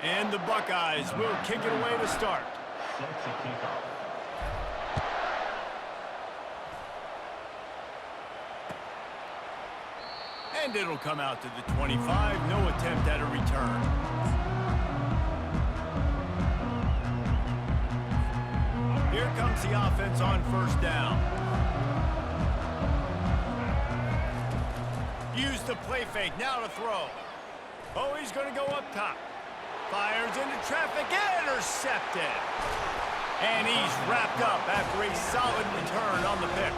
And the Buckeyes will kick it away to start. And it'll come out to the 25. No attempt at a return. Here comes the offense on first down. Used the play fake, now to throw. Oh, he's going to go up top. Fires into traffic, intercepted. And he's wrapped up after a solid return on the pick.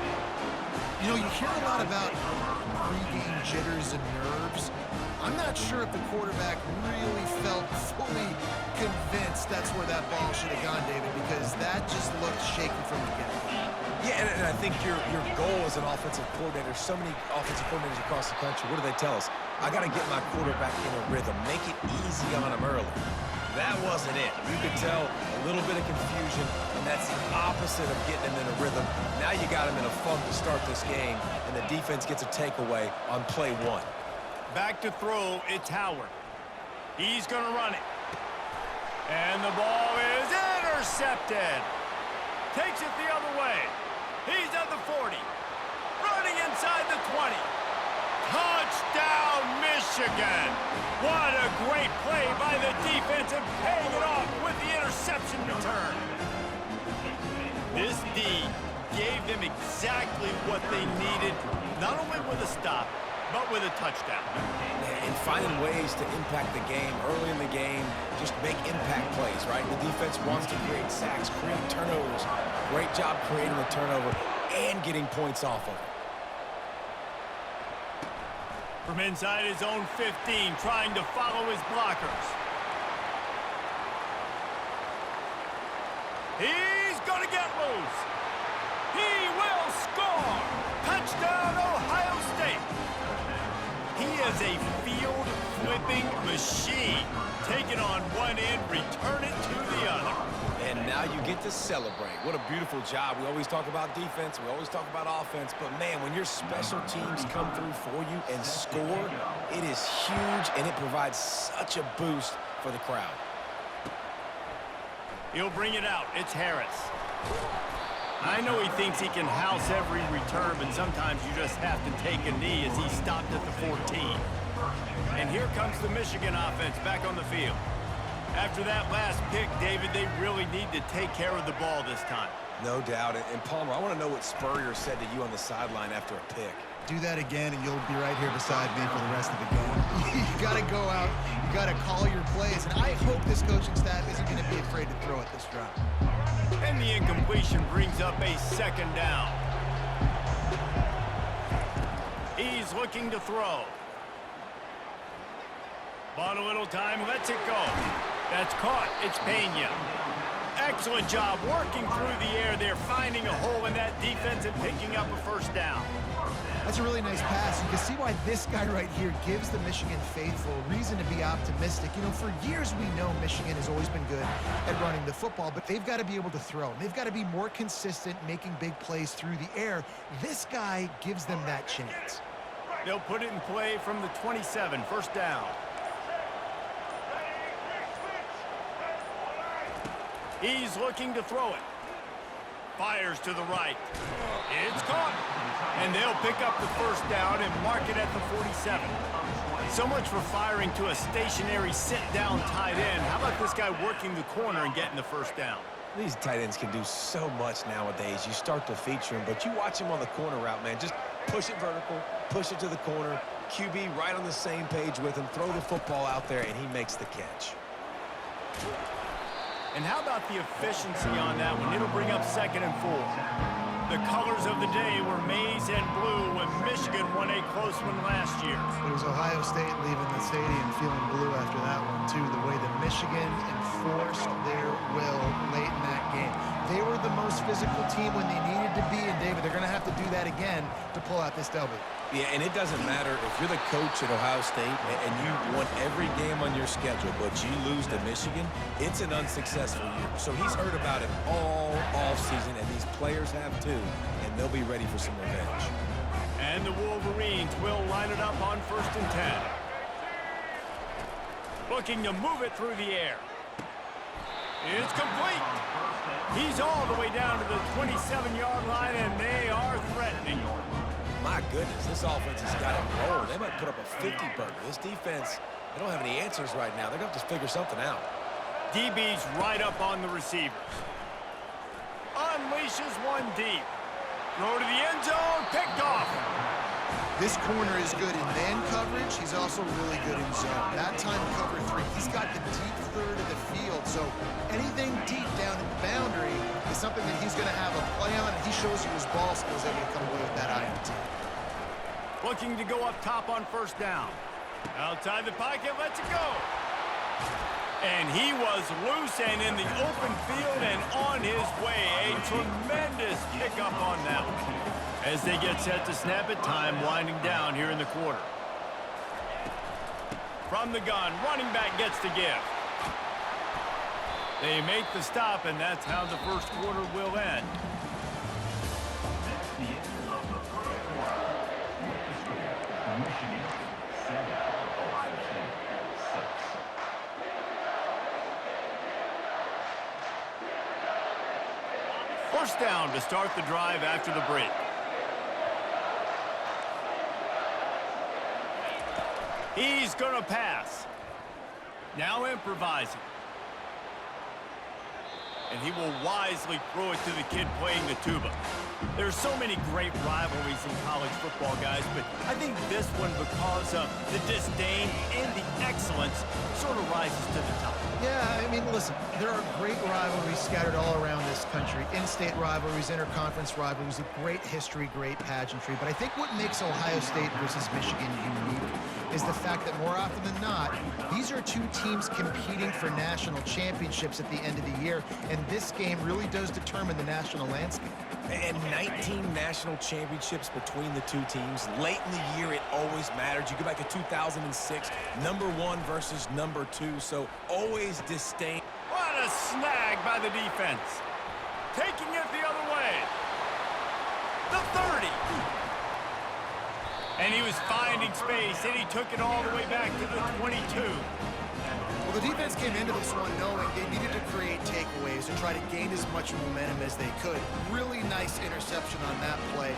You know, you hear a lot about pre-game jitters and nerves. I'm not sure if the quarterback really felt fully convinced that's where that ball should have gone, David, because that just looked shaky from the get-go. Yeah, and I think your goal as an offensive coordinator, so many offensive coordinators across the country, what do they tell us? I got to get my quarterback in a rhythm, make it easy on him early. That wasn't it. You could tell a little bit of confusion, and that's the opposite of getting him in a rhythm. Now you got him in a funk to start this game, and the defense gets a takeaway on play one. Back to throw, it's Howard. He's going to run it. And the ball is intercepted. Takes it the other way. He's at the 40. Running inside the 20. Touchdown, Michigan! What a great play by the defense and paying it off with the interception return. This D gave them exactly what they needed, not only with a stop, but with a touchdown. And finding ways to impact the game early in the game, just make impact plays, right? The defense wants to create sacks, create turnovers. Great job creating the turnover and getting points off of it. From inside his own 15, trying to follow his blockers. He's going to get loose. He will score. Touchdown, Ohio State. He is a field-flipping machine. Take it on one end, return it to the other. And now you get to celebrate. What a beautiful job. We always talk about defense. We always talk about offense. But, man, when your special teams come through for you and score, it is huge, and it provides such a boost for the crowd. He'll bring it out. It's Harris. I know he thinks he can house every return, but sometimes you just have to take a knee as he stopped at the 14. And here comes the Michigan offense back on the field. After that last pick, David, they really need to take care of the ball this time. No doubt. And Palmer, I want to know what Spurrier said to you on the sideline after a pick. Do that again, and you'll be right here beside me for the rest of the game. You got to go out. You got to call your plays. And I hope this coaching staff isn't going to be afraid to throw it this drive. And the incompletion brings up a second down. He's looking to throw. Bought a little time, lets it go. That's caught. It's Pena. Excellent job working through the air there, finding a hole in that defense and picking up a first down. That's a really nice pass. You can see why this guy right here gives the Michigan faithful reason to be optimistic. You know, for years we know Michigan has always been good at running the football, but they've got to be able to throw. They've got to be more consistent making big plays through the air. This guy gives them that chance. They'll put it in play from the 27, first down. He's looking to throw it. Fires to the right. It's caught. And they'll pick up the first down and mark it at the 47. So much for firing to a stationary sit-down tight end. How about this guy working the corner and getting the first down? These tight ends can do so much nowadays. You start to feature them, but you watch him on the corner route, man. Just push it vertical, push it to the corner. QB right on the same page with him. Throw the football out there, and he makes the catch. And how about the efficiency on that one? It'll bring up 2nd and 4. The colors of the day were maize and blue when Michigan won a close one last year. It was Ohio State leaving the stadium feeling blue after that one, too. The way that Michigan enforced their will late in that game. They were the most physical team when they needed to be, and David, they're going to have to do that again to pull out this W. Yeah, and it doesn't matter if you're the coach at Ohio State and you won every game on your schedule, but you lose to Michigan, it's an unsuccessful year. So he's heard about it all offseason, and these players have too, and they'll be ready for some revenge. And the Wolverines will line it up on 1st and 10. Looking to move it through the air. It's complete. He's all the way down to the 27-yard line, and they are threatening. My goodness, this offense has got it rolled. They might put up a 50-burger. This defense, they don't have any answers right now. They're going to have to figure something out. DB's right up on the receivers. Unleashes one deep. Throw to the end zone, picked off. This corner is good in man coverage. He's also really good in zone. That time, cover 3. He's got the deep third of the field, so anything deep down at the boundary is something that he's going to have a play on, and he shows you his ball skills able to come away with that INT. Looking to go up top on first down. Outside the pocket, lets it go. And he was loose and in the open field and on his way. A tremendous pickup on that one. As they get set to snap it, time winding down here in the quarter. From the gun, running back gets the give. They make the stop, and that's how the first quarter will end. First down to start the drive after the break. He's going to pass. Now improvising. And he will wisely throw it to the kid playing the tuba. There's so many great rivalries in college football, guys, but I think this one, because of the disdain and the excellence, sort of rises to the top. Yeah, I mean, listen, there are great rivalries scattered all around this country. In-state rivalries, interconference rivalries, a great history, great pageantry. But I think what makes Ohio State versus Michigan unique is the fact that more often than not, these are two teams competing for national championships at the end of the year, and this game really does determine the national landscape. And 19 national championships between the two teams. Late in the year, it always mattered. You go back to 2006, number 1 versus number 2, so always disdain. What a snag by the defense. Taking it the other way. The 30. And he was finding space, and he took it all the way back to the 22. Well, the defense came into this one knowing they needed to create takeaways and try to gain as much momentum as they could. Really nice interception on that play.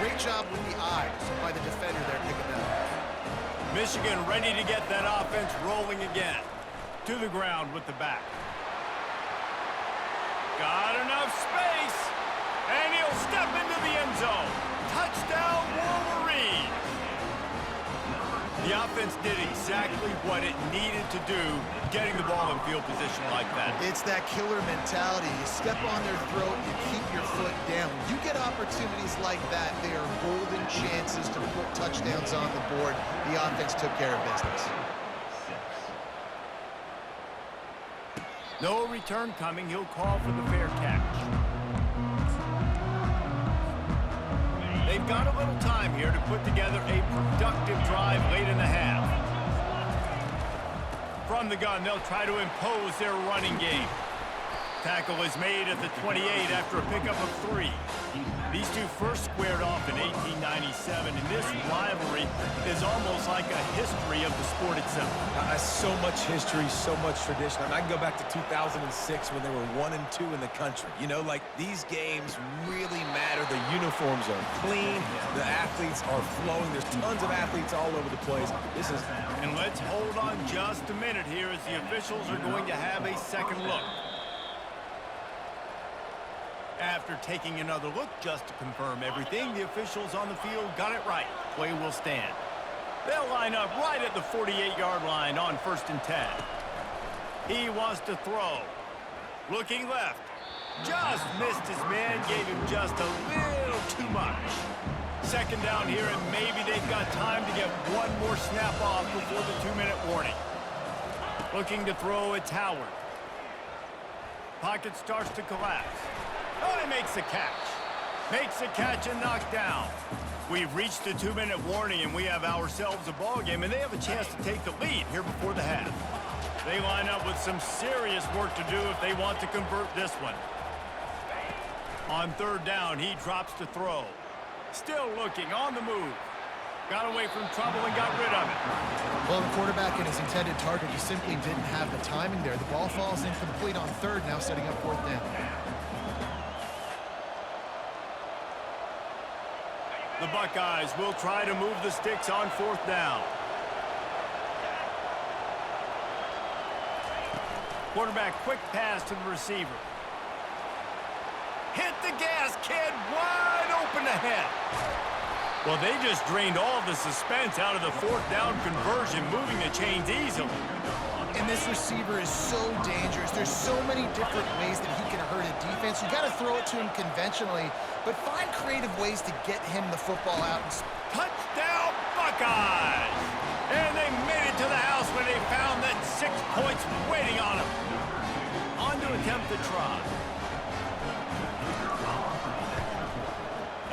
Great job with the eyes by the defender there picking that up. Michigan ready to get that offense rolling again. To the ground with the back. Got enough space. And he'll step into the end zone. Touchdown, Wolverine. The offense did exactly what it needed to do, getting the ball in field position like that. It's that killer mentality. You step on their throat, you keep your foot down. You get opportunities like that, they are golden chances to put touchdowns on the board. The offense took care of business. No return coming. He'll call for the fair catch. They've got a little time here to put together a productive drive late in the half. From the gun, they'll try to impose their running game. Tackle is made at the 28 after a pickup of 3. These two first squared off in 1897, and this rivalry is almost like a history of the sport itself. So much history, so much tradition. I mean, I can go back to 2006 when they were 1 and 2 in the country. You know, like, these games really matter. The uniforms are clean. The athletes are flowing. There's tons of athletes all over the place. This is... And let's hold on just a minute here as the officials are going to have a second look. After taking another look just to confirm everything, the officials on the field got it right. Play will stand. They'll line up right at the 48-yard line on 1st and 10. He wants to throw. Looking left. Just missed his man, gave him just a little too much. Second down here, and maybe they've got time to get one more snap off before the 2-minute warning. Looking to throw, it's Howard. Pocket starts to collapse. Oh, he makes a catch. Makes a catch and knocked down. We've reached the 2-minute warning, and we have ourselves a ball game, and they have a chance to take the lead here before the half. They line up with some serious work to do if they want to convert this one. On 3rd down, he drops to throw. Still looking on the move. Got away from trouble and got rid of it. Well, the quarterback and his intended target just simply didn't have the timing there. The ball falls incomplete on third, now setting up fourth down. The Buckeyes will try to move the sticks on fourth down. Quarterback, quick pass to the receiver. Hit the gas, kid, wide open ahead. Well, they just drained all of the suspense out of the fourth down conversion, moving the chains easily. And this receiver is so dangerous. There's so many different ways that he can hurt a defense. You got to throw it to him conventionally, but find creative ways to get him the football out. Touchdown, Buckeyes! And they made it to the house when they found that 6 points waiting on them. On to attempt the try.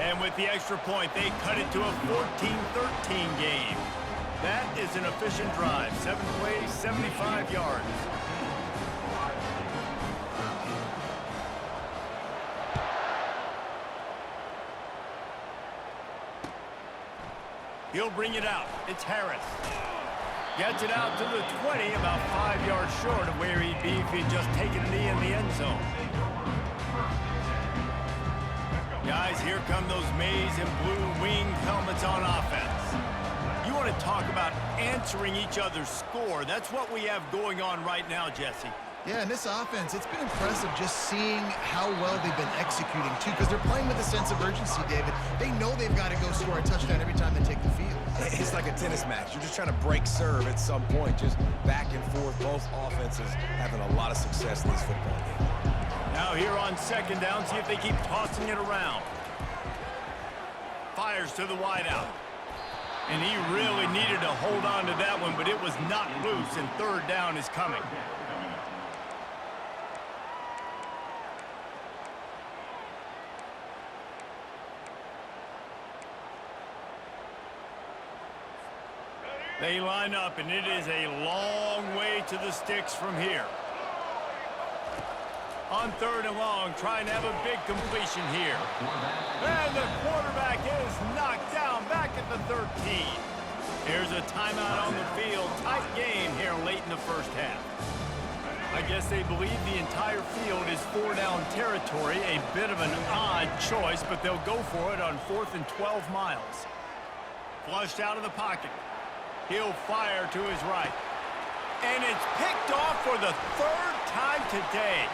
And with the extra point, they cut it to a 14-13 game. That is an efficient drive. 7 plays, 75 yards. He'll bring it out. It's Harris. Gets it out to the 20, about 5 yards short of where he'd be if he'd just taken a knee in the end zone. Guys, here come those maize and blue winged helmets on offense. You want to talk about answering each other's score. That's what we have going on right now, Jesse. Yeah, and this offense, it's been impressive just seeing how well they've been executing, too, because they're playing with a sense of urgency, David. They know they've got to go score a touchdown every time they take the field. It's like a tennis match. You're just trying to break serve at some point, just back and forth. Both offenses having a lot of success in this football game. Now here on second down, see if they keep tossing it around. Fires to the wideout. And he really needed to hold on to that one, but it was not loose, and third down is coming. They line up, and it is a long way to the sticks from here. On third and long, trying to have a big completion here. And the quarterback is knocked down back at the 13. Here's a timeout on the field. Tight game here late in the first half. I guess they believe the entire field is 4-down territory. A bit of an odd choice, but they'll go for it on 4th and 12 miles. Flushed out of the pocket. He'll fire to his right. And it's picked off for the third time today.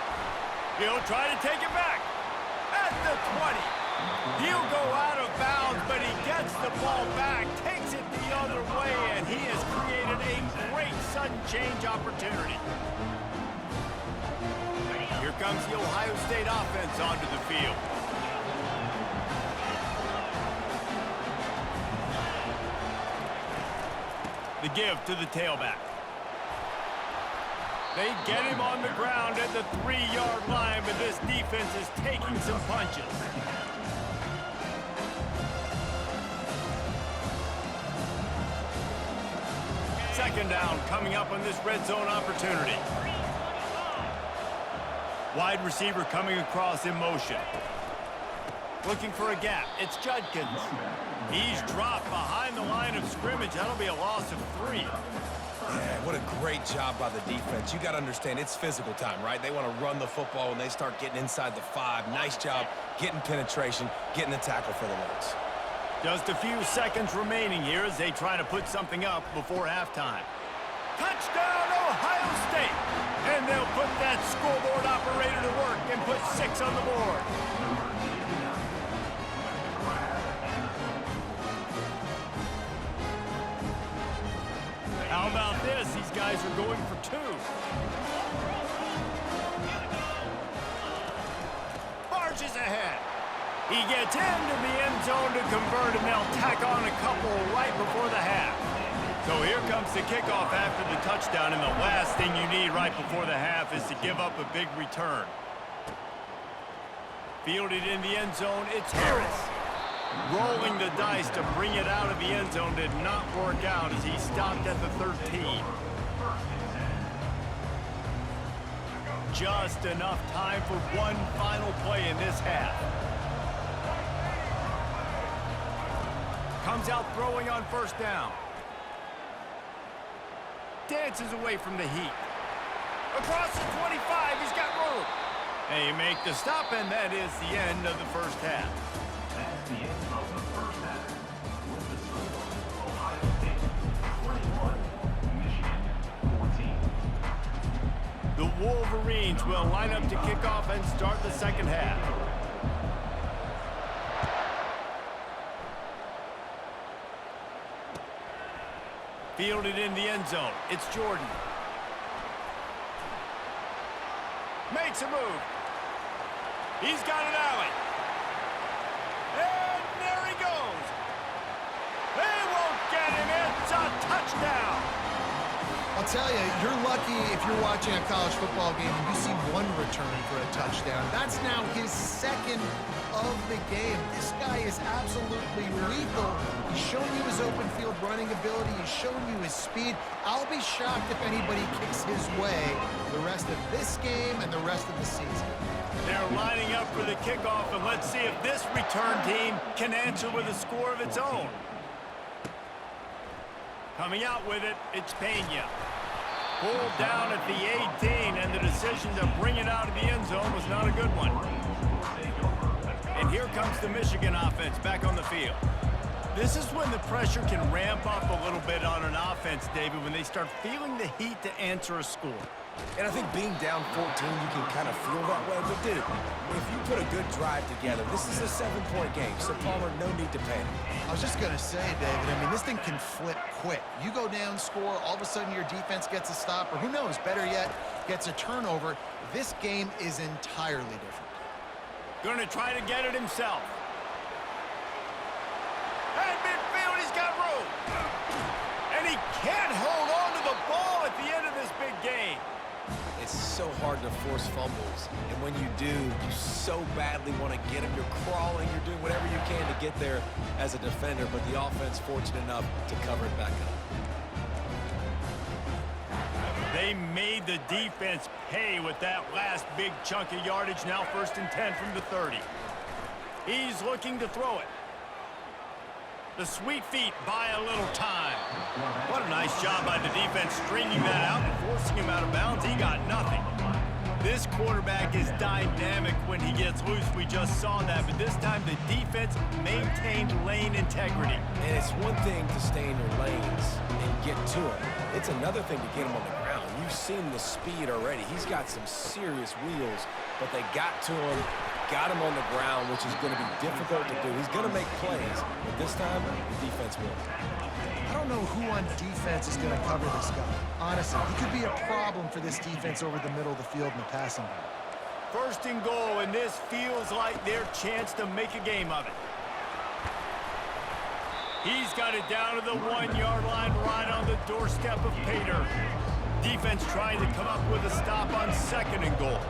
He'll try to take it back at the 20. He'll go out of bounds, but he gets the ball back, takes it the other way, and he has created a great sudden change opportunity. Here comes the Ohio State offense onto the field. The give to the tailback. They get him on the ground at the 3-yard line, but this defense is taking some punches. Second down coming up on this red zone opportunity. Wide receiver coming across in motion. Looking for a gap. It's Judkins. He's dropped behind the line of scrimmage. That'll be a loss of 3. Yeah, what a great job by the defense. You got to understand, it's physical time, right? They want to run the football when they start getting inside the 5. Nice job getting penetration, getting the tackle for the loss. Just a few seconds remaining here as they try to put something up before halftime. Touchdown, Ohio State! And they'll put that scoreboard operator to work and put 6 on the board. How about this? These guys are going for 2. Barges ahead. He gets into the end zone to convert, and they'll tack on a couple right before the half. So here comes the kickoff after the touchdown, and the last thing you need right before the half is to give up a big return. Fielded in the end zone, it's Harris. Rolling the dice to bring it out of the end zone did not work out as he stopped at the 13. Just enough time for one final play in this half. Comes out throwing on first down. Dances away from the heat. Across the 25, he's got room. They make the stop, and that is the end of the first half. That's the end of the first half. With the score, Ohio State 21, Michigan 14. The Wolverines will line up to kick off and start the second half. Fielded in the end zone. It's Jordan. Makes a move. He's got an alley. And there he goes. They won't get him. It's a touchdown. I'll tell you, you're lucky if you're watching a college football game and you see one return for a touchdown. That's now his second of the game. This guy is absolutely lethal. He's shown you his open field running ability. He's shown you his speed. I'll be shocked if anybody kicks his way the rest of this game and the rest of the season. They're lining up for the kickoff, and let's see if this return team can answer with a score of its own. Coming out with it, it's Pena. Pulled down at the 18, and the decision to bring it out of the end zone was not a good one. And here comes the Michigan offense back on the field. This is when the pressure can ramp up a little bit on an offense, David, when they start feeling the heat to answer a score. And I think being down 14, you can kind of feel that way. But, dude, if you put a good drive together, this is a 7-point game, so Palmer, no need to panic. I was just going to say, David, I mean, this thing can flip quick. You go down, score, all of a sudden your defense gets a stop, or who knows, better yet, gets a turnover. This game is entirely different. Going to try to get it himself. At midfield, he's got room. And he can't hold on to the ball at the end of this big game. It's so hard to force fumbles, and when you do, you so badly want to get them. You're crawling, you're doing whatever you can to get there as a defender, but the offense fortunate enough to cover it back up. They made the defense pay with that last big chunk of yardage. Now 1st and 10 from the 30. He's looking to throw it. The sweet feet buy a little time. What a nice job by the defense stringing that out and forcing him out of bounds. He got nothing. This quarterback is dynamic when he gets loose. We just saw that, but this time the defense maintained lane integrity. And it's one thing to stay in your lanes and get to him. It's another thing to get him on the ground. You've seen the speed already. He's got some serious wheels, but they got to him, got him on the ground, which is going to be difficult to do. He's going to make plays, but this time the defense won. I don't know who on defense is going to cover this guy. Honestly, he could be a problem for this defense over the middle of the field in the passing game. 1st and goal, and this feels like their chance to make a game of it. He's got it down to the 1-yard line right on the doorstep of Pater. Defense trying to come up with a stop on 2nd and goal.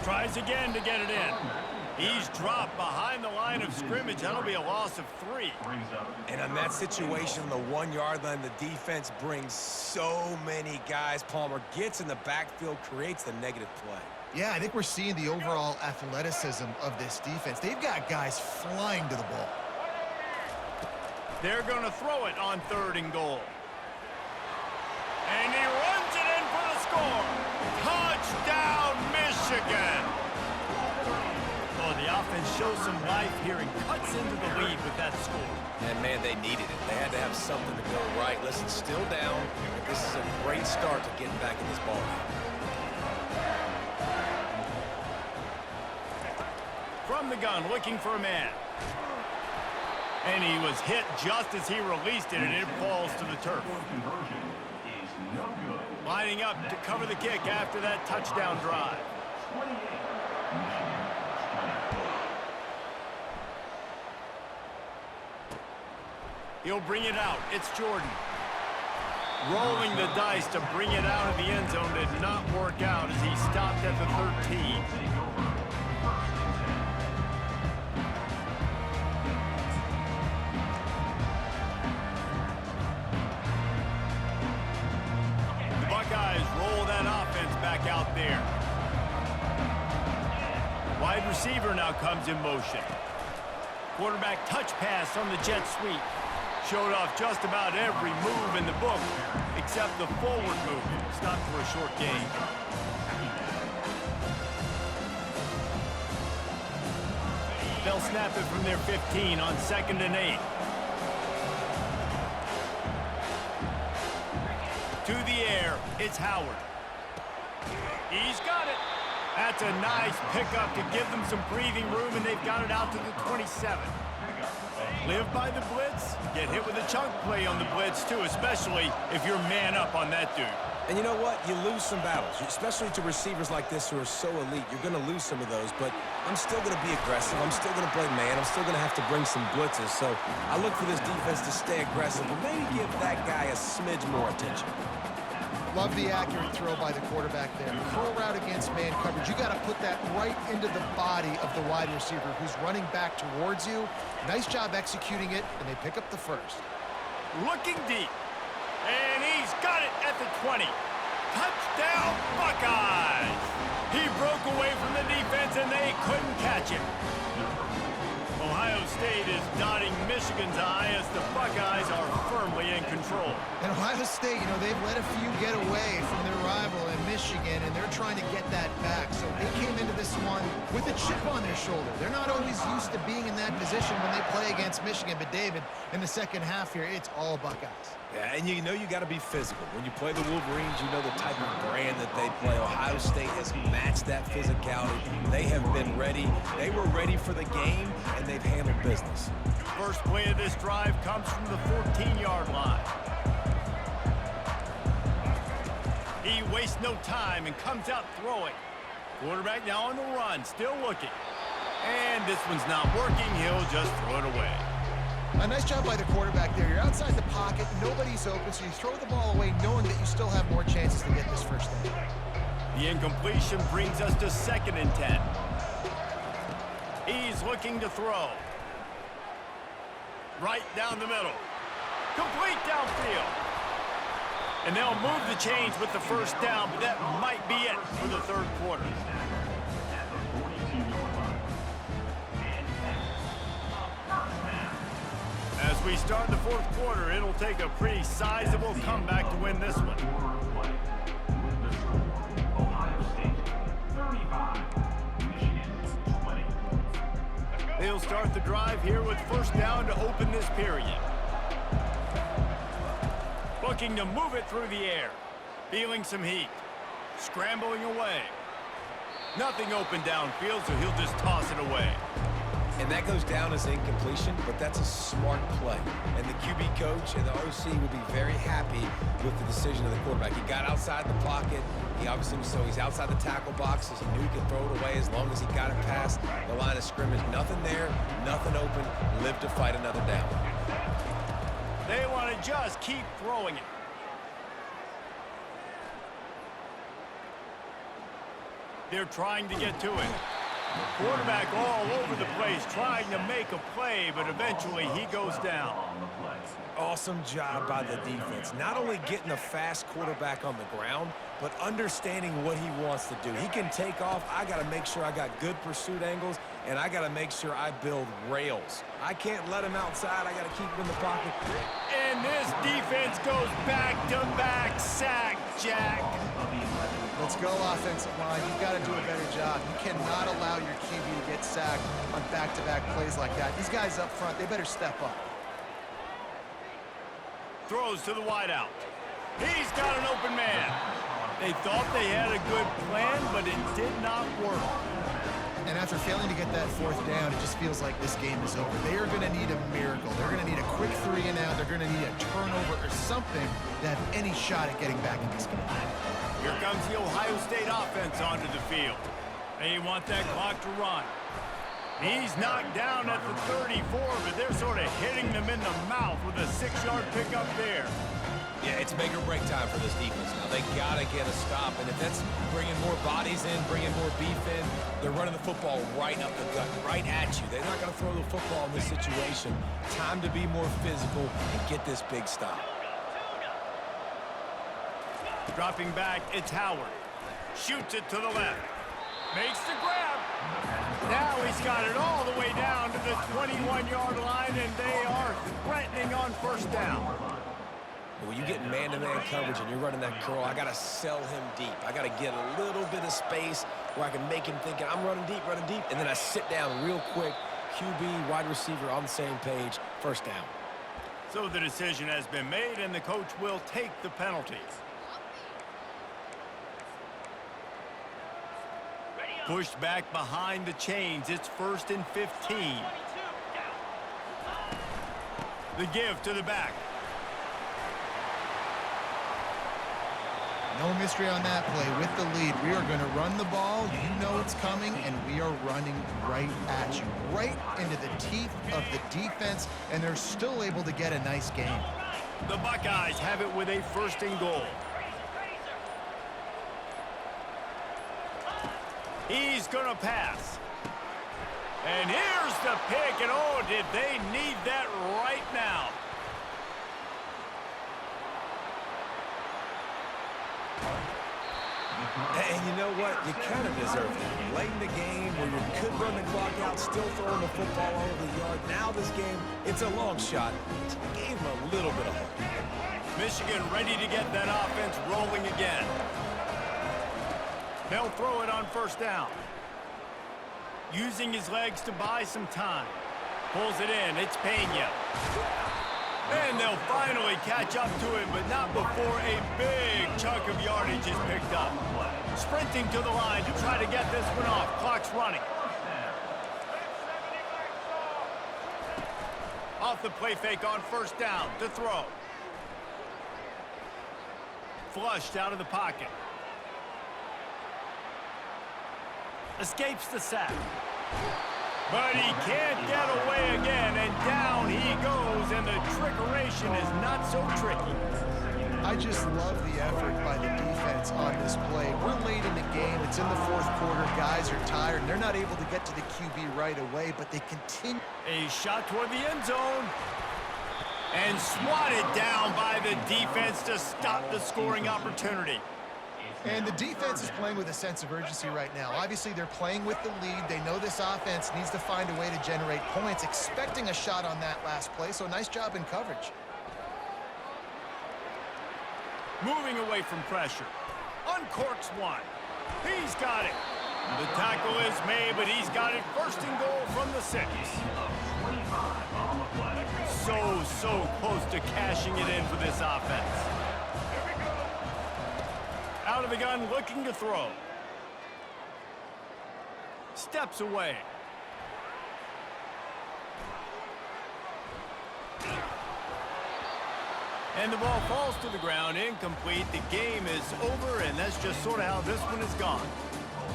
Tries again to get it in. He's dropped behind the line of scrimmage. That'll be a loss of 3. And on that situation, the 1-yard line, the defense brings so many guys. Palmer gets in the backfield, creates the negative play. Yeah, I think we're seeing the overall athleticism of this defense. They've got guys flying to the ball. They're going to throw it on 3rd and goal. And he runs it in for the score. Touchdown, Michigan. Oh, the offense shows some life here and cuts into the lead with that score. And, man, they needed it. They had to have something to go right. Listen, still down, but this is a great start to getting back in this ball game. From the gun, looking for a man. And he was hit just as he released it, and it falls to the turf. Lining up to cover the kick after that touchdown drive. He'll bring it out. It's Jordan. Rolling the dice to bring it out of the end zone did not work out as he stopped at the 13. The Buckeyes roll that offense back out there. Wide receiver now comes in motion. Quarterback touch pass on the jet sweep. Showed off just about every move in the book, except the forward move. Stopped for a short gain. They'll snap it from their 15 on 2nd and 8. To the air, it's Howard. He's got it. That's a nice pickup to give them some breathing room, and they've got it out to the 27. Live by the blitz, get hit with a chunk play on the blitz too, especially if you're man up on that dude. And you know what? You lose some battles, especially to receivers like this who are so elite. You're going to lose some of those, but I'm still going to be aggressive. I'm still going to play man. I'm still going to have to bring some blitzes. So I look for this defense to stay aggressive and maybe give that guy a smidge more attention. Love the accurate throw by the quarterback there. Curl route against man coverage. You got to put that right into the body of the wide receiver who's running back towards you. Nice job executing it, and they pick up the first. Looking deep. And he's got it at the 20. Touchdown, Buckeyes! He broke away from the defense, and they couldn't catch him. Ohio State is dotting Michigan's eye as the Buckeyes are firmly in control. And Ohio State, you know, they've let a few get away from their rival in Michigan, and they're trying to get that back. So they came into this one with a chip on their shoulder. They're not always used to being in that position when they play against Michigan. But, David, in the second half here, it's all Buckeyes. Yeah, and you know you got to be physical. When you play the Wolverines, you know the type of brand that they play. Ohio State has matched that physicality. They have been ready. They were ready for the game, and they've handled business. First play of this drive comes from the 14-yard line. He wastes no time and comes out throwing. Quarterback now on the run, still looking. And this one's not working. He'll just throw it away. A nice job by the quarterback there. You're outside the pocket, nobody's open, so you throw the ball away knowing that you still have more chances to get this first down. The incompletion brings us to 2nd and 10. He's looking to throw. Right down the middle. Complete downfield. And they'll move the chains with the first down, but that might be it for the third quarter. As we start the fourth quarter, it'll take a pretty sizable comeback to win this one. They'll start the drive here with first down to open this period. Looking to move it through the air. Feeling some heat. Scrambling away. Nothing open downfield, so he'll just toss it away. And that goes down as incompletion, but that's a smart play. And the QB coach and the OC will be very happy with the decision of the quarterback. He got outside the pocket. He obviously was, so he's outside the tackle boxes. He knew he could throw it away as long as he got it past the line of scrimmage. Nothing there, nothing open. Live to fight another down. They want to just keep throwing it. They're trying to get to it. Quarterback all over the place trying to make a play, but eventually he goes down. Awesome job by the defense. Not only getting a fast quarterback on the ground, but understanding what he wants to do. He can take off. I got to make sure I got good pursuit angles, and I got to make sure I build rails. I can't let him outside. I got to keep him in the pocket. And this defense goes back-to-back sack, Jack. Let's go, offensive line. You've got to do a better job. You cannot allow your QB to get sacked on back-to-back plays like that. These guys up front, they better step up. Throws to the wideout. He's got an open man. They thought they had a good plan, but it did not work. And after failing to get that fourth down, it just feels like this game is over. They are going to need a miracle. They're going to need a quick 3-and-out. They're going to need a turnover or something to have any shot at getting back in this game. Here comes the Ohio State offense onto the field. They want that clock to run. He's knocked down at the 34, but they're sort of hitting them in the mouth with a 6-yard pickup there. Yeah, it's make or break time for this defense now. They got to get a stop, and if that's bringing more bodies in, bringing more beef in, they're running the football right up the gut, right at you. They're not going to throw the football in this situation. Time to be more physical and get this big stop. Dropping back, it's Howard. Shoots it to the left. Makes the grab. Now he's got it all the way down to the 21-yard line, and they are threatening on first down. When you get man-to-man coverage and you're running that curl, I got to sell him deep. I got to get a little bit of space where I can make him think I'm running deep, and then I sit down real quick. QB, wide receiver on the same page, first down. So the decision has been made, and the coach will take the penalty. Pushed back behind the chains. It's 1st and 15. The give to the back. No mystery on that play. With the lead, we are going to run the ball. You know it's coming, and we are running right at you, right into the teeth of the defense, and they're still able to get a nice game. The Buckeyes have it with a 1st and goal. He's going to pass. And here's the pick, and oh, did they need that right now. And you know what? You kind of deserve it. Late in the game where you could run the clock out, still throwing the football all over the yard. Now this game, it's a long shot. Gave him a little bit of hope. Michigan ready to get that offense rolling again. They'll throw it on 1st down. Using his legs to buy some time. Pulls it in. It's Pena. And they'll finally catch up to him, but not before a big chunk of yardage is picked up. Sprinting to the line to try to get this one off. Clock's running. Off the play fake on 1st down to throw. Flushed out of the pocket. Escapes the sack. But he can't get away again, and down he goes, and the trickeration is not so tricky. I just love the effort by the defense on this play. We're late in the game. It's in the 4th quarter. Guys are tired, and they're not able to get to the QB right away, but they continue. A shot toward the end zone. And swatted down by the defense to stop the scoring opportunity. And the defense is playing with a sense of urgency right now. Obviously, they're playing with the lead. They know this offense needs to find a way to generate points, expecting a shot on that last play, so nice job in coverage. Moving away from pressure. Uncorks one. He's got it. The tackle is made, but he's got it 1st and goal from the 6. So close to cashing it in for this offense. Out of the gun, looking to throw. Steps away. And the ball falls to the ground, incomplete. The game is over, and that's just sort of how this one has gone.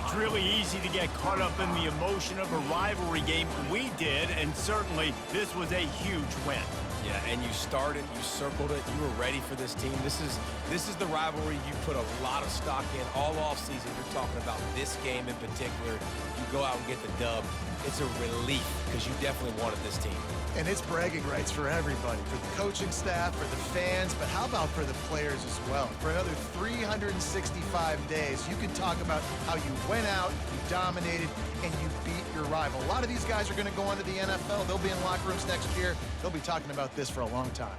It's really easy to get caught up in the emotion of a rivalry game. We did, and certainly this was a huge win. Yeah, and you started, you circled it, you were ready for this team. This is the rivalry you put a lot of stock in all offseason. You're talking about this game in particular. You go out and get the dub. It's a relief because you definitely wanted this team. And it's bragging rights for everybody, for the coaching staff, for the fans, but how about for the players as well? For another 365 days, you can talk about how you went out, you dominated, and you beat your rival. A lot of these guys are going to go on to the NFL. They'll be in locker rooms next year. They'll be talking about this for a long time.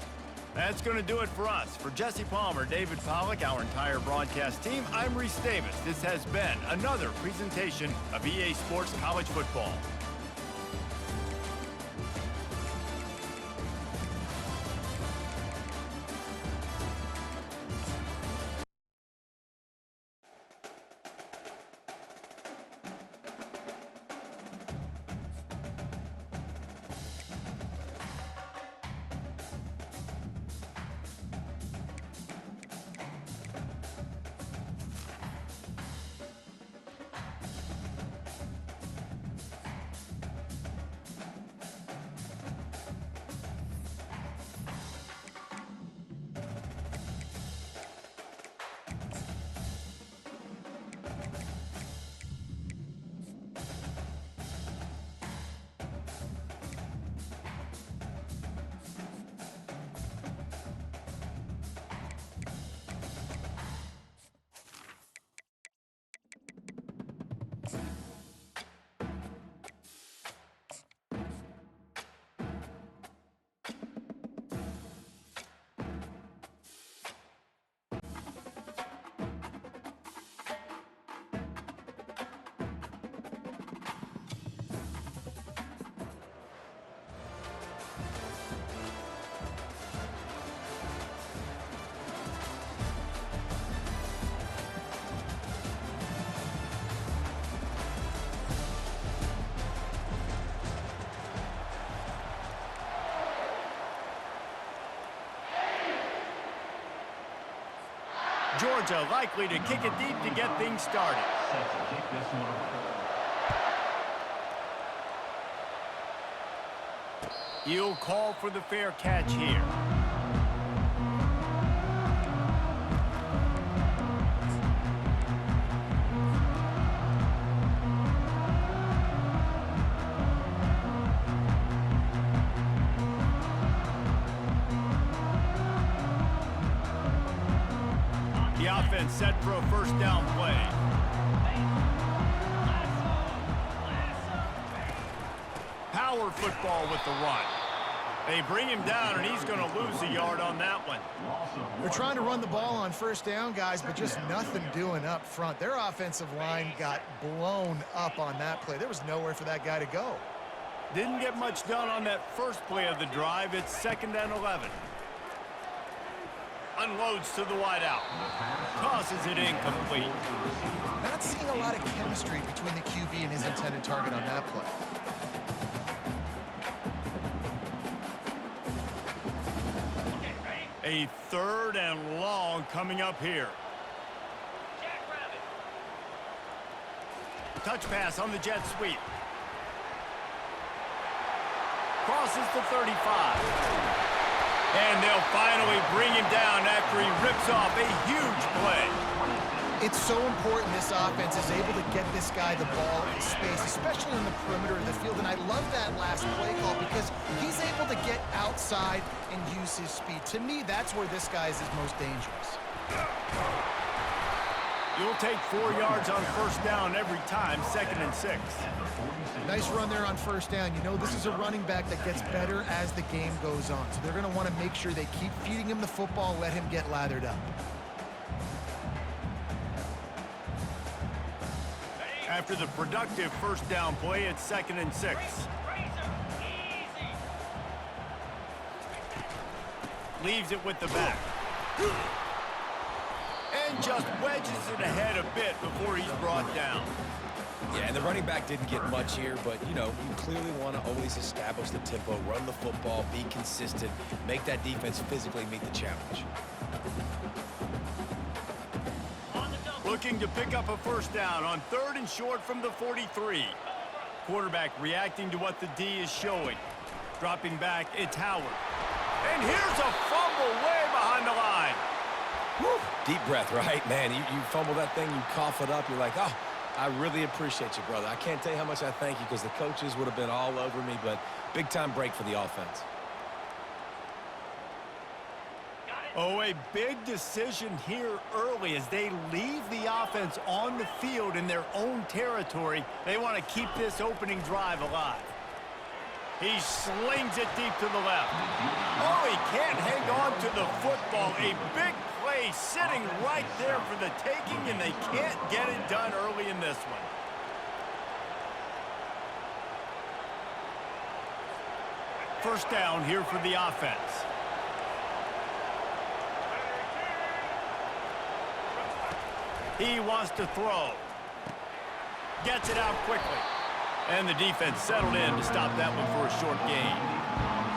That's going to do it for us. For Jesse Palmer, David Pollack, our entire broadcast team, I'm Reese Davis. This has been another presentation of EA Sports College Football. Georgia likely to kick it deep to get things started. Set to kick this one off. He'll call for the fair catch here. The offense set for a first down play. Power football with the run. They bring him down, and he's going to lose a yard on that one. They're trying to run the ball on first down, guys, but just nothing doing up front. Their offensive line got blown up on that play. There was nowhere for that guy to go. Didn't get much done on that first play of the drive. It's 2nd and 11. Unloads to the wideout. Tosses it incomplete. Not seeing a lot of chemistry between the QB and his intended target on that play. A 3rd and long coming up here. Touch pass on the jet sweep. Crosses the 35. And they'll finally bring him down after he rips off a huge play. It's so important this offense is able to get this guy the ball in space, especially in the perimeter of the field. And I love that last play call because he's able to get outside and use his speed. To me, that's where this guy is his most dangerous. You'll take 4 yards on first down every time, 2nd and 6. Nice run there on first down. You know, this is a running back that gets better as the game goes on. So they're going to want to make sure they keep feeding him the football, let him get lathered up. After the productive first down play, it's 2nd and 6. Leaves it with the back. And just wedges it ahead a bit before he's brought down. Yeah, and the running back didn't get much here, but, you know, you clearly want to always establish the tempo, run the football, be consistent, make that defense physically meet the challenge. Looking to pick up a first down on 3rd and short from the 43. Quarterback reacting to what the D is showing. Dropping back, it's Howard. And here's a fumble way behind the line. Woo. Deep breath, right? Man, you fumble that thing, you cough it up, you're like, oh, I really appreciate you, brother. I can't tell you how much I thank you because the coaches would have been all over me, but big-time break for the offense. Oh, a big decision here early as they leave the offense on the field in their own territory. They want to keep this opening drive alive. He slings it deep to the left. Oh, he can't hang on to the football. A big play sitting right there for the taking, and they can't get it done early in this one. First down here for the offense. He wants to throw. Gets it out quickly. And the defense settled in to stop that one for a short gain.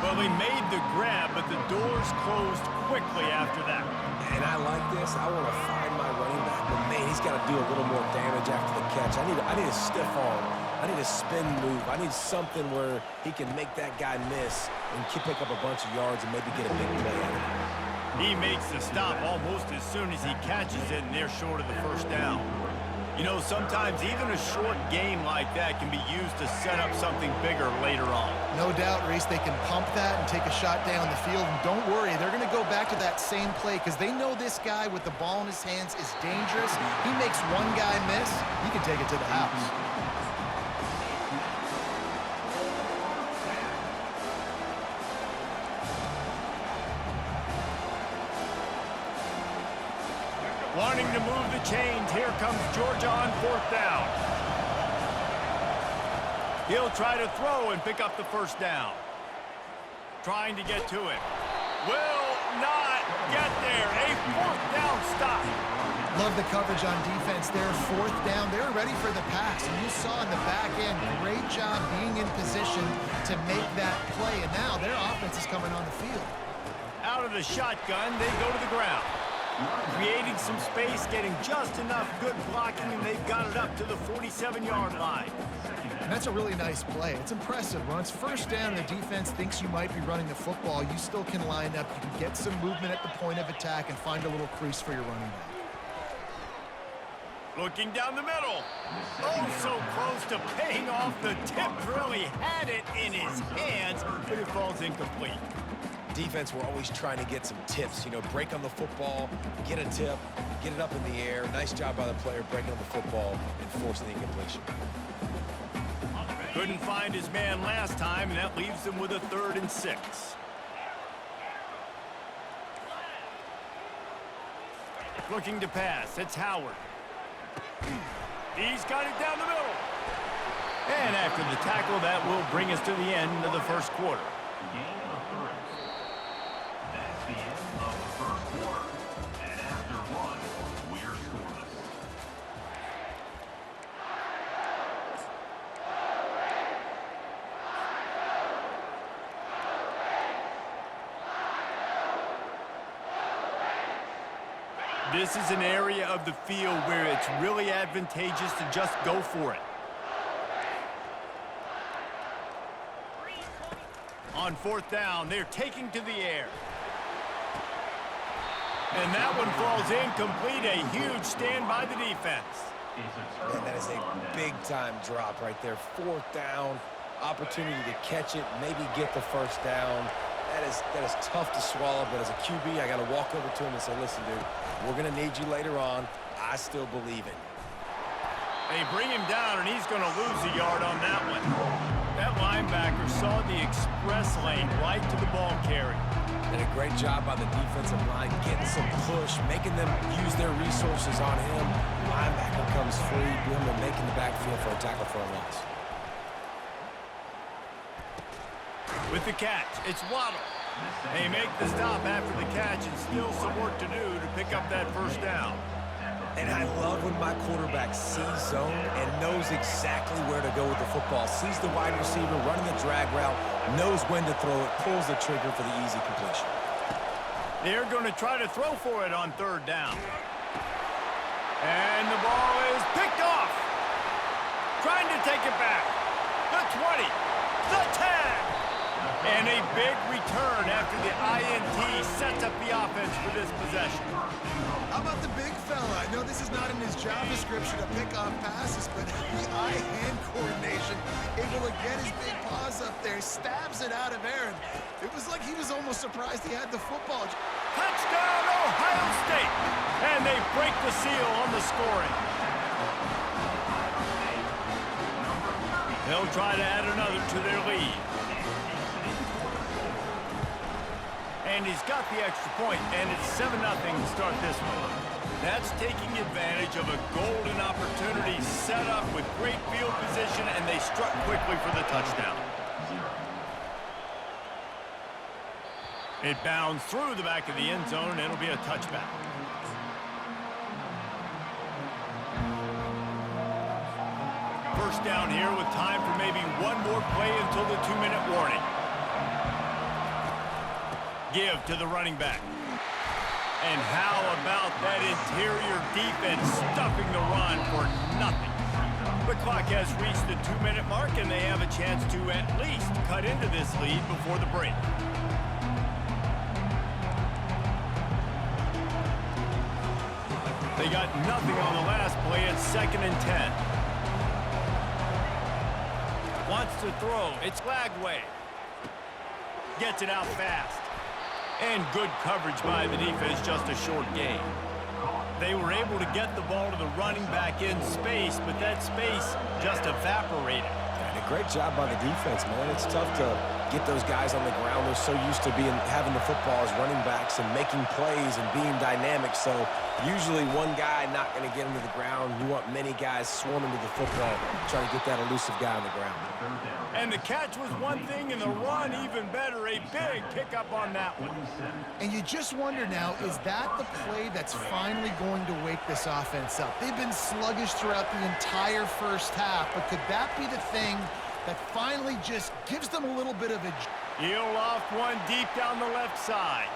Well, he made the grab, but the doors closed quickly after that. And I like this. I want to find my running back, but man, he's got to do a little more damage after the catch. I need a stiff arm. I need a spin move. I need something where he can make that guy miss and pick up a bunch of yards and maybe get a big play out of it. He makes the stop almost as soon as he catches it, and they're short of the first down. You know, sometimes even a short game like that can be used to set up something bigger later on. No doubt, Reese, they can pump that and take a shot down the field. And don't worry, they're going to go back to that same play because they know this guy with the ball in his hands is dangerous. He makes one guy miss, he can take it to the house. Wanting to move the chains, here comes Georgia on fourth down. He'll try to throw and pick up the first down. Trying to get to it. Will not get there. A fourth down stop. Love the coverage on defense there. Fourth down, they're ready for the pass. And you saw in the back end, great job being in position to make that play. And now their offense is coming on the field. Out of the shotgun, they go to the ground. Creating some space, getting just enough good blocking, and they've got it up to the 47-yard line. And that's a really nice play. It's impressive. When it's first down and the defense thinks you might be running the football, you still can line up. You can get some movement at the point of attack and find a little crease for your running back. Looking down the middle. Oh, so close to paying off. The tip really had it in his hands, but it falls incomplete. Defense, we're always trying to get some tips. You know, break on the football, get a tip, get it up in the air. Nice job by the player breaking on the football and forcing the incompletion. Couldn't find his man last time, and that leaves him with a 3rd and 6. Looking to pass. It's Howard. He's got it down the middle. And after the tackle, that will bring us to the end of the first quarter. Gain of 3. That's the end of the first quarter. And after 1, we're scoreless. This is an area of the field where it's really advantageous to just go for it. On 4th down, they're taking to the air. And that one falls incomplete. A huge stand by the defense. And that is a big-time drop right there. 4th down, opportunity to catch it, maybe get the first down. That is tough to swallow, but as a QB, I got to walk over to him and say, listen, dude, we're going to need you later on. I still believe in you. They bring him down, and he's going to lose a yard on that one. That linebacker saw the express lane right to the ball carrier. And a great job by the defensive line, getting some push, making them use their resources on him. Linebacker comes free, boom, and making the backfield for a tackle for a loss. With the catch, it's Waddle. They make the stop after the catch and still some work to do to pick up that first down. And I love when my quarterback sees zone and knows exactly where to go with the football. Sees the wide receiver running the drag route, knows when to throw it, pulls the trigger for the easy completion. They're going to try to throw for it on 3rd down. And the ball is picked off. Trying to take it back. The 20. The 10. And a big return after the INT sets up the offense for this possession. How about the big fella? I know this is not in his job description to pick off passes, but the eye-hand coordination, able to get his big paws up there, stabs it out of Aaron. It was like he was almost surprised he had the football. Touchdown, Ohio State! And they break the seal on the scoring. They'll try to add another to their lead. And he's got the extra point, and it's 7-0 to start this one. That's taking advantage of a golden opportunity set up with great field position, and they struck quickly for the touchdown. It bounds through the back of the end zone, and it'll be a touchback. First down here with time for maybe one more play until the 2-minute warning. Give to the running back. And how about that interior defense stuffing the run for nothing? The clock has reached the 2-minute mark, and they have a chance to at least cut into this lead before the break. They got nothing on the last play. It's 2nd and 10. Wants to throw. It's Lagway. Gets it out fast. And good coverage by the defense, just a short gain. They were able to get the ball to the running back in space, but that space just evaporated. And a great job by the defense, man. It's tough to get those guys on the ground. They're so used to having the football as running backs and making plays and being dynamic. So usually one guy not going to get him to the ground. You want many guys swarming to the football, trying to get that elusive guy on the ground. And the catch was one thing, and the run even better. A big pickup on that one. And you just wonder now, is that the play that's finally going to wake this offense up? They've been sluggish throughout the entire first half, but could that be the thing that finally just gives them a little bit of a... He'll loft one deep down the left side.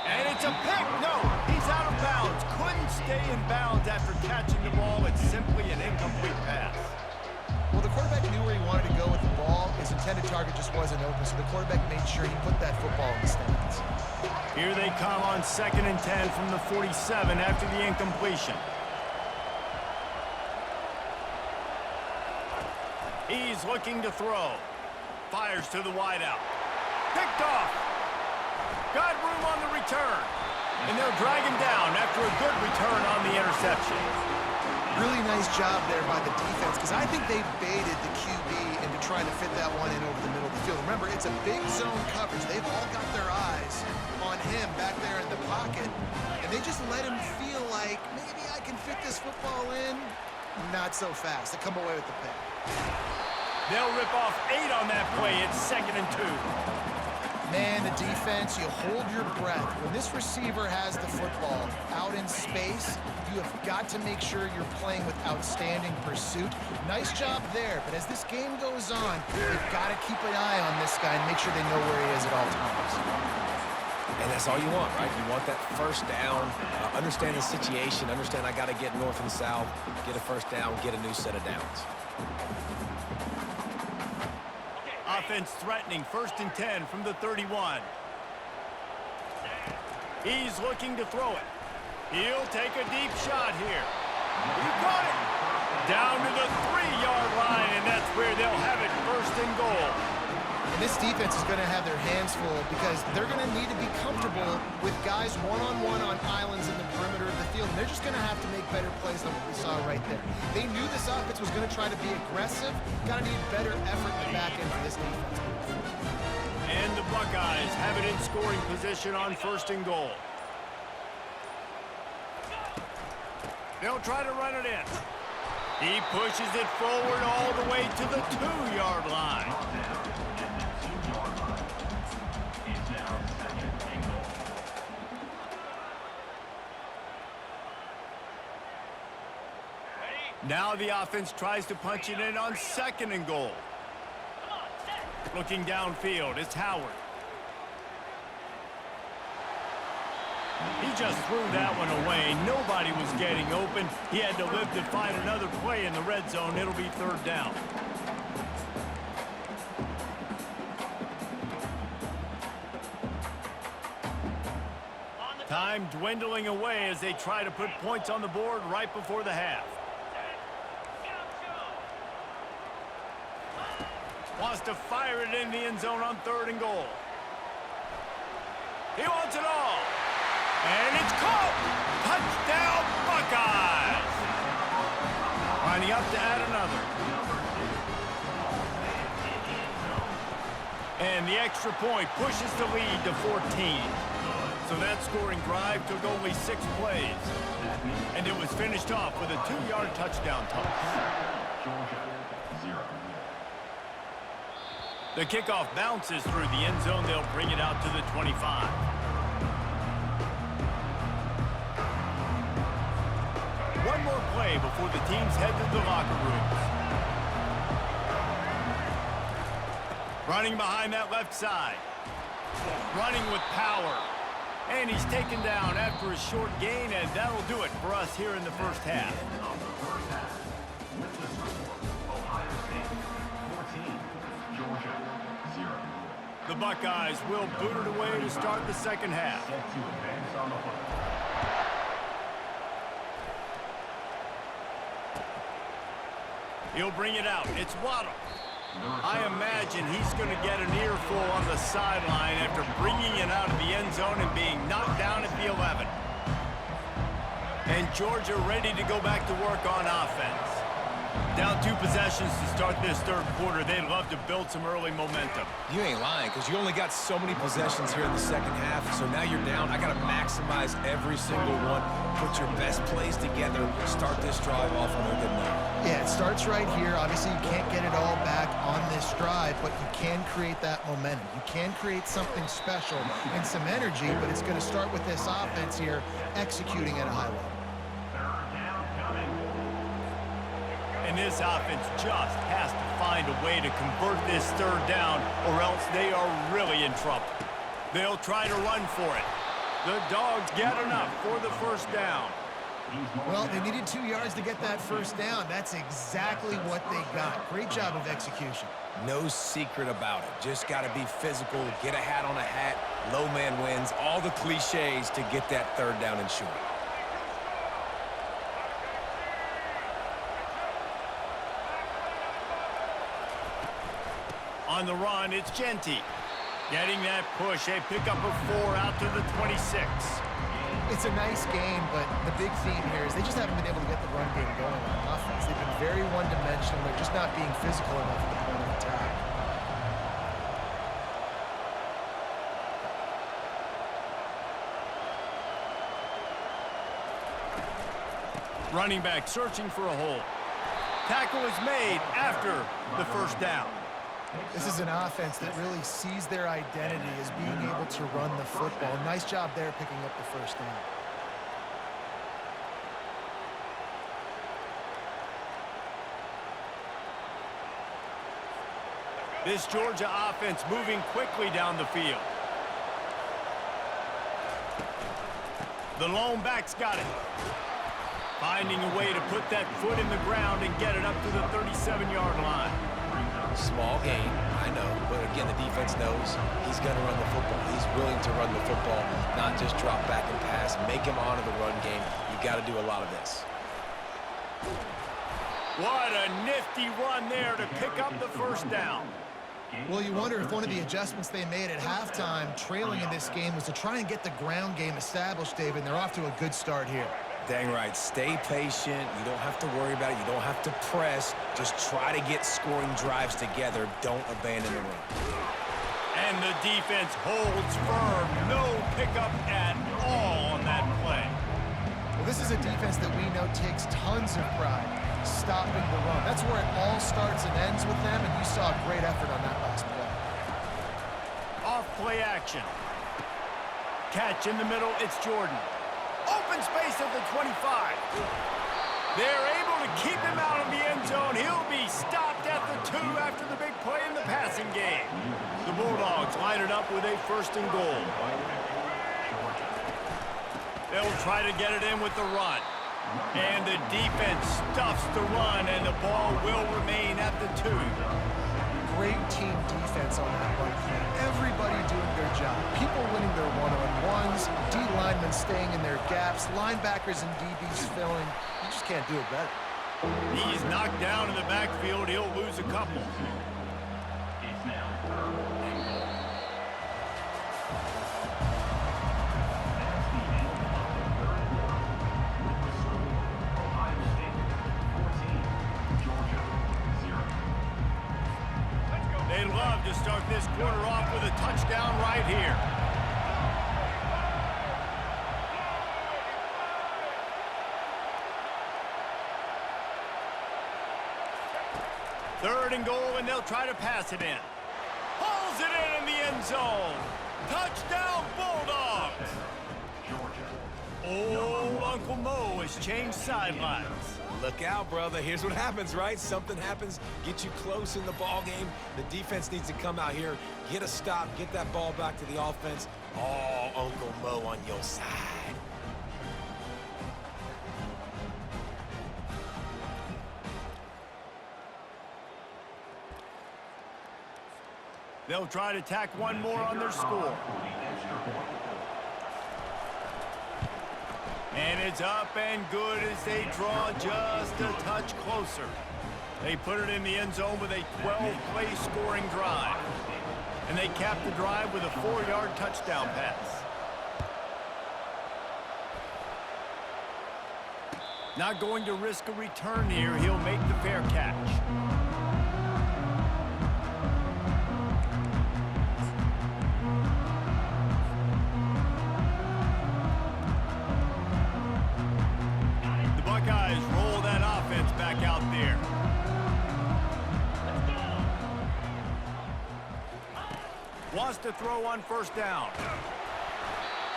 And it's a pick. No, he's out of bounds. Couldn't stay in bounds after catching the ball. It's simply an incomplete pass. Well, the quarterback knew where he wanted to go with the ball. His intended target just wasn't open, so the quarterback made sure he put that football in the stands. Here they come on 2nd and 10 from the 47 after the incompletion. He's looking to throw. Fires to the wideout. Picked off. Got room on the return. And they'll drag him down after a good return on the interception. Really nice job there by the defense, because I think they baited the QB into trying to fit that one in over the middle of the field. Remember, it's a big zone coverage. They've all got their eyes on him back there in the pocket, and they just let him feel like, maybe I can fit this football in. Not so fast. They come away with the pick. They'll rip off 8 on that play. It's 2nd and 2. Man, the defense, you hold your breath. When this receiver has the football out in space, you have got to make sure you're playing with outstanding pursuit. Nice job there, but as this game goes on, you've got to keep an eye on this guy and make sure they know where he is at all times. And that's all you want, right? You want that first down, understand the situation, understand I got to get north and south, get a first down, get a new set of downs. Offense threatening, 1st and 10 from the 31. He's looking to throw it. He'll take a deep shot here. He got it. Down to the 3-yard line, and that's where they'll have it, 1st and goal. And this defense is going to have their hands full because they're going to need to be comfortable with guys one-on-one on islands in the perimeter of the field. And they're just going to have to make better plays than what we saw right there. They knew this offense was going to try to be aggressive. Got to need better effort in the back end for this defense. And the Buckeyes have it in scoring position on 1st and goal. They'll try to run it in. He pushes it forward all the way to the 2-yard line. Now the offense tries to punch it in on 2nd and goal. Looking downfield, it's Howard. He just threw that one away. Nobody was getting open. He had to live to find another play in the red zone. It'll be 3rd down. Time dwindling away as they try to put points on the board right before the half. Wants to fire it in the end zone on 3rd and goal. He wants it all. And it's caught. Touchdown, Buckeyes. Lining up to add another. And the extra point pushes the lead to 14. So that scoring drive took only 6 plays. And it was finished off with a 2-yard touchdown toss. The kickoff bounces through the end zone. They'll bring it out to the 25. One more play before the teams head to the locker rooms. Running behind that left side. Running with power. And he's taken down after a short gain, and that'll do it for us here in the first half. The Buckeyes will boot it away to start the second half. He'll bring it out. It's Waddle. I imagine he's going to get an earful on the sideline after bringing it out of the end zone and being knocked down at the 11. And Georgia ready to go back to work on offense. Down 2 possessions to start this 3rd quarter. They'd love to build some early momentum. You ain't lying, because you only got so many possessions here in the second half, so now you're down. I got to maximize every single one, put your best plays together, start this drive off on a good note. Yeah, it starts right here. Obviously, you can't get it all back on this drive, but you can create that momentum. You can create something special and some energy, but it's going to start with this offense here executing at a high level. And this offense just has to find a way to convert this 3rd down, or else they are really in trouble. They'll try to run for it. The Dogs get enough for the first down. Well, they needed 2 yards to get that first down. That's exactly what they got. Great job of execution. No secret about it. Just got to be physical, get a hat on a hat, low man wins, all the cliches to get that third down and short. On the run, it's Genty. Getting that push, a pickup of 4 out to the 26. It's a nice game, but the big theme here is they just haven't been able to get the run game going on offense. They've been very one-dimensional. They're just not being physical enough at the point of attack. Running back searching for a hole. Tackle is made after the first down. This is an offense that really sees their identity as being able to run the football. Nice job there picking up the first down. This Georgia offense moving quickly down the field. The lone back's got it. Finding a way to put that foot in the ground and get it up to the 37-yard line. Small gain, I know, but again, the defense knows he's going to run the football. He's willing to run the football, not just drop back and pass, make him honor the run game. You got to do a lot of this. What a nifty run there to pick up the first down. Well, you wonder if one of the adjustments they made at halftime, trailing in this game, was to try and get the ground game established, David, and they're off to a good start here. Dang right. Stay patient. You don't have to worry about it. You don't have to press. Just try to get scoring drives together. Don't abandon the run. And the defense holds firm. No pickup at all on that play. Well, this is a defense that we know takes tons of pride stopping the run. That's where it all starts and ends with them, and you saw a great effort on that last play. Off play action. Catch in the middle. It's Jordan. Open space at the 25. They're able to keep him out of the end zone. He'll be stopped at the 2 after the big play in the passing game. The Bulldogs line it up with a first and goal. They'll try to get it in with the run. And the defense stuffs the run, and the ball will remain at the 2. Great team defense on that run play. Everybody doing their job. People winning their one-on-ones, D linemen staying in their gaps, linebackers and DBs filling. You just can't do it better. He's knocked down in the backfield. He'll lose a couple. It's now third and goal. That's the end of the third quarter. With the score, Ohio State 14, Georgia 0. They love to start this quarter off with a touchdown right here. Third and goal, and they'll try to pass it in. Pulls it in the end zone. Touchdown, Bulldogs! Georgia. Oh, Uncle Mo has changed sidelines. Look out, brother. Here's what happens, right? Something happens, get you close in the ball game. The defense needs to come out here, get a stop, get that ball back to the offense. Oh, Uncle Mo on your side. They'll try to tack one more on their score. And it's up and good as they draw just a touch closer. They put it in the end zone with a 12-play scoring drive. And they cap the drive with a 4-yard touchdown pass. Not going to risk a return here. He'll make the fair catch. Buckeyes roll that offense back out there. Wants to throw on first down.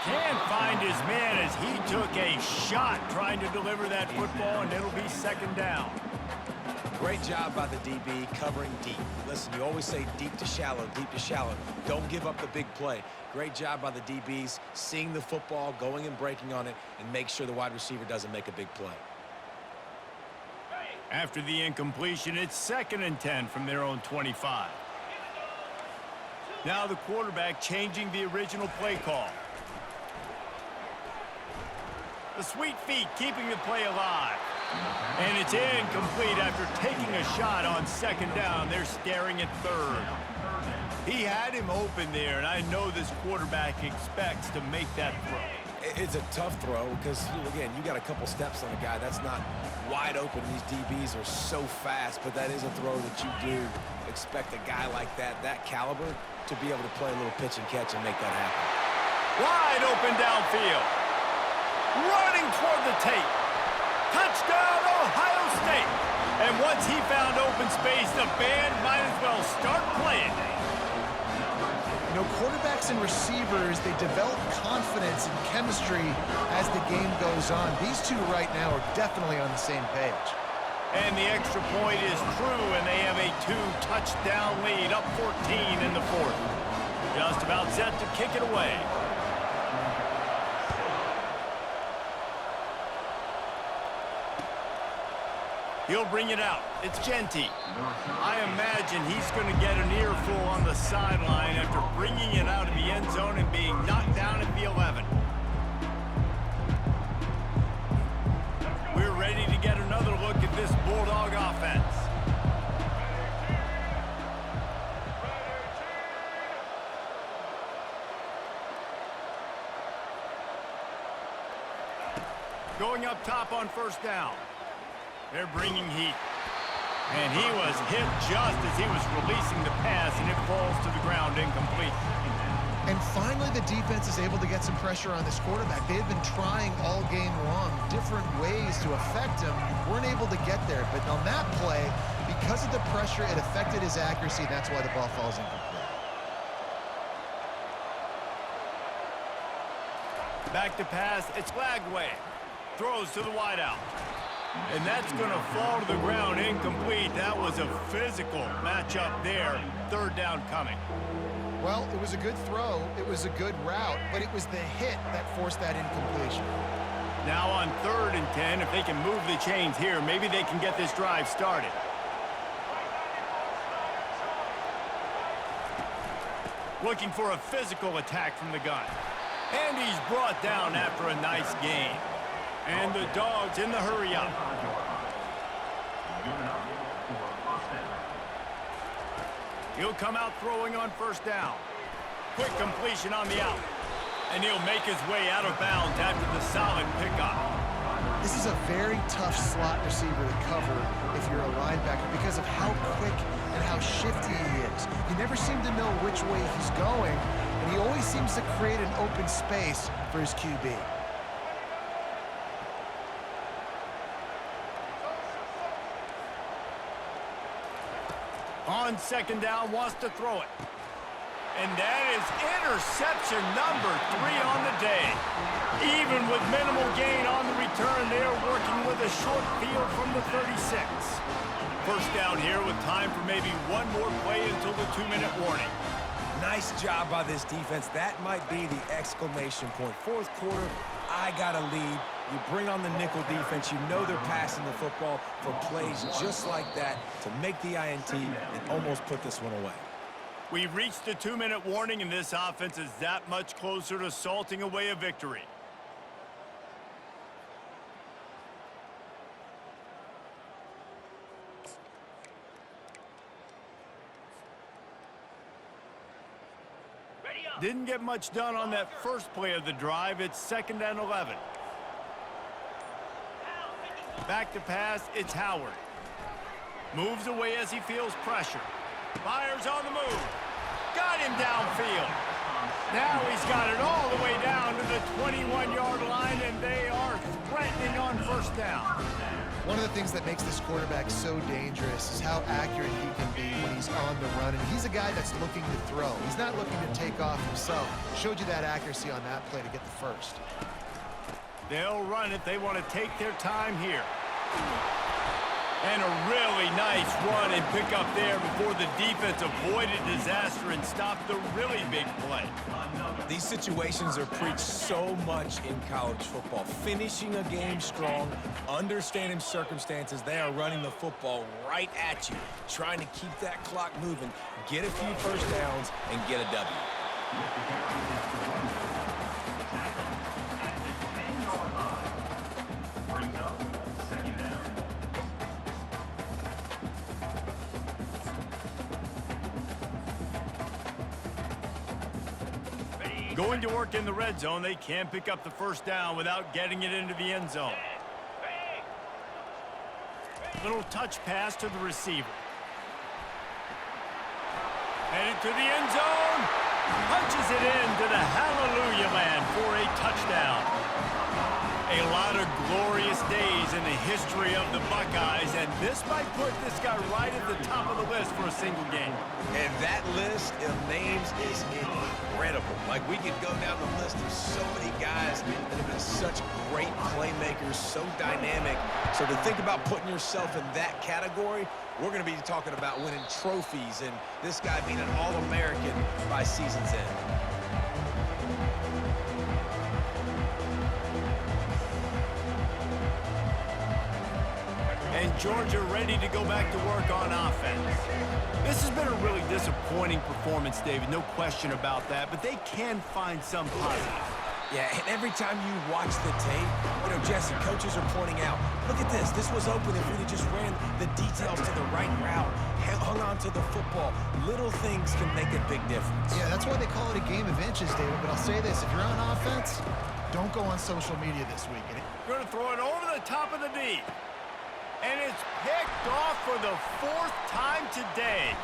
Can't find his man as he took a shot trying to deliver that football, and it'll be second down. Great job by the DB covering deep. Listen, you always say deep to shallow, deep to shallow. Don't give up the big play. Great job by the DBs, seeing the football, going and breaking on it, and make sure the wide receiver doesn't make a big play. After the incompletion, it's 2nd and 10 from their own 25. Now the quarterback changing the original play call. The sweet feet keeping the play alive. And it's incomplete after taking a shot on 2nd down. They're staring at 3rd. He had him open there, and I know this quarterback expects to make that throw. It's a tough throw because, again, you got a couple steps on a guy. That's not wide open. These DBs are so fast, but that is a throw that you do expect a guy like that caliber, to be able to play a little pitch and catch and make that happen. Wide open downfield. Running toward the tape. Touchdown, Ohio State. And once he found open space, the band might as well start playing. You know, quarterbacks and receivers, they develop confidence and chemistry as the game goes on. These two right now are definitely on the same page. And the extra point is true, and they have a 2-touchdown lead, up 14 in the 4th. Just about set to kick it away. He'll bring it out. It's Genty. I imagine he's going to get an earful on the sideline after bringing it out of the end zone and being knocked down at the 11. We're ready to get another look at this Bulldog offense. Going up top on 1st down. They're bringing heat. And he was hit just as he was releasing the pass, and it falls to the ground incomplete. And finally, the defense is able to get some pressure on this quarterback. They've been trying all game long, different ways to affect him. Weren't able to get there. But on that play, because of the pressure, it affected his accuracy, and that's why the ball falls incomplete. Back to pass, it's Lagway. Throws to the wideout. And that's going to fall to the ground incomplete. That was a physical matchup there. 3rd down coming. Well, it was a good throw. It was a good route, but it was the hit that forced that incompletion. Now on 3rd and 10, if they can move the chains here, maybe they can get this drive started. Looking for a physical attack from the gun. And he's brought down after a nice gain. And the Dogs in the hurry up. He'll come out throwing on 1st down. Quick completion on the out. And he'll make his way out of bounds after the solid pickup. This is a very tough slot receiver to cover if you're a linebacker because of how quick and how shifty he is. You never seem to know which way he's going, and he always seems to create an open space for his QB. On 2nd down, wants to throw it. And that is interception number 3 on the day. Even with minimal gain on the return, they're working with a short field from the 36. 1st down here with time for maybe one more play until the 2-minute warning. Nice job by this defense. That might be the exclamation point. 4th quarter, I got a lead. You bring on the nickel defense. You know they're passing the football for plays just like that to make the INT and almost put this one away. We've reached the 2-minute warning, and this offense is that much closer to salting away a victory. Didn't get much done on that first play of the drive. It's 2nd and 11. Back to pass, it's Howard. Moves away as he feels pressure. Fires on the move. Got him downfield. Now he's got it all the way down to the 21-yard line, and they are threatening on 1st down. One of the things that makes this quarterback so dangerous is how accurate he can be when he's on the run. And he's a guy that's looking to throw. He's not looking to take off himself. Showed you that accuracy on that play to get the 1st. They'll run it. They want to take their time here. And a really nice run and pick up there before the defense avoided disaster and stopped the really big play. These situations are preached so much in college football. Finishing a game strong, understanding circumstances. They are running the football right at you, trying to keep that clock moving, get a few first downs, and get a W. Brings up second down. Going to work in the red zone, they can pick up the first down without getting it into the end zone. Little touch pass to the receiver. Headed to the end zone. Punches it into the hallelujah land for a touchdown. A lot of glorious days in the history of the Buckeyes, and this might put this guy right at the top of the list for a single game. And that list of names is incredible. Like, we could go down the list of so many guys that have been such great playmakers, so dynamic. So to think about putting yourself in that category, we're going to be talking about winning trophies and this guy being an All-American by season's end. And Georgia ready to go back to work on offense. This has been a really disappointing performance, David, no question about that, but they can find some positive. Yeah, and every time you watch the tape, Jesse, coaches are pointing out, look at this. This was open if we just ran the details to the right route, hung on to the football. Little things can make a big difference. Yeah, that's why they call it a game of inches, David. But I'll say this, if you're on offense, don't go on social media this week. Going to throw it over the top of the knee. And it's picked off for the 4th time today.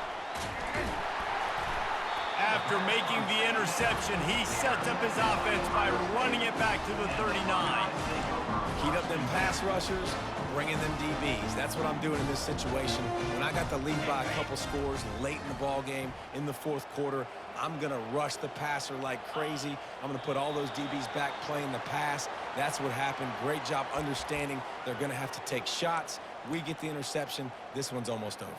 After making the interception, he sets up his offense by running it back to the 39. Heat up them pass rushers, bringing them DBs. That's what I'm doing in this situation. When I got the lead by a couple scores late in the ball game in the 4th quarter, I'm going to rush the passer like crazy. I'm going to put all those DBs back playing the pass. That's what happened. Great job understanding they're going to have to take shots. We get the interception. This one's almost over.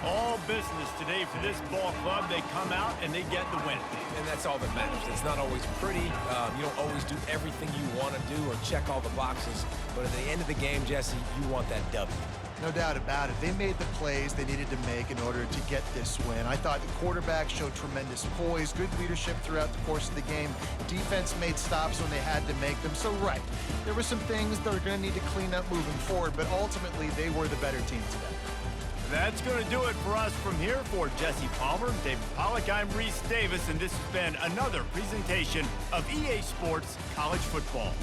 All business today for this ball club. They come out and they get the win. And that's all that matters. It's not always pretty. You don't always do everything you want to do or check all the boxes. But at the end of the game, Jesse, you want that W. No doubt about it. They made the plays they needed to make in order to get this win. I thought the quarterback showed tremendous poise, good leadership throughout the course of the game. Defense made stops when they had to make them. So, right, there were some things they're going to need to clean up moving forward, but ultimately they were the better team today. That's going to do it for us from here. For Jesse Palmer, David Pollack, I'm Reese Davis, and this has been another presentation of EA Sports College Football.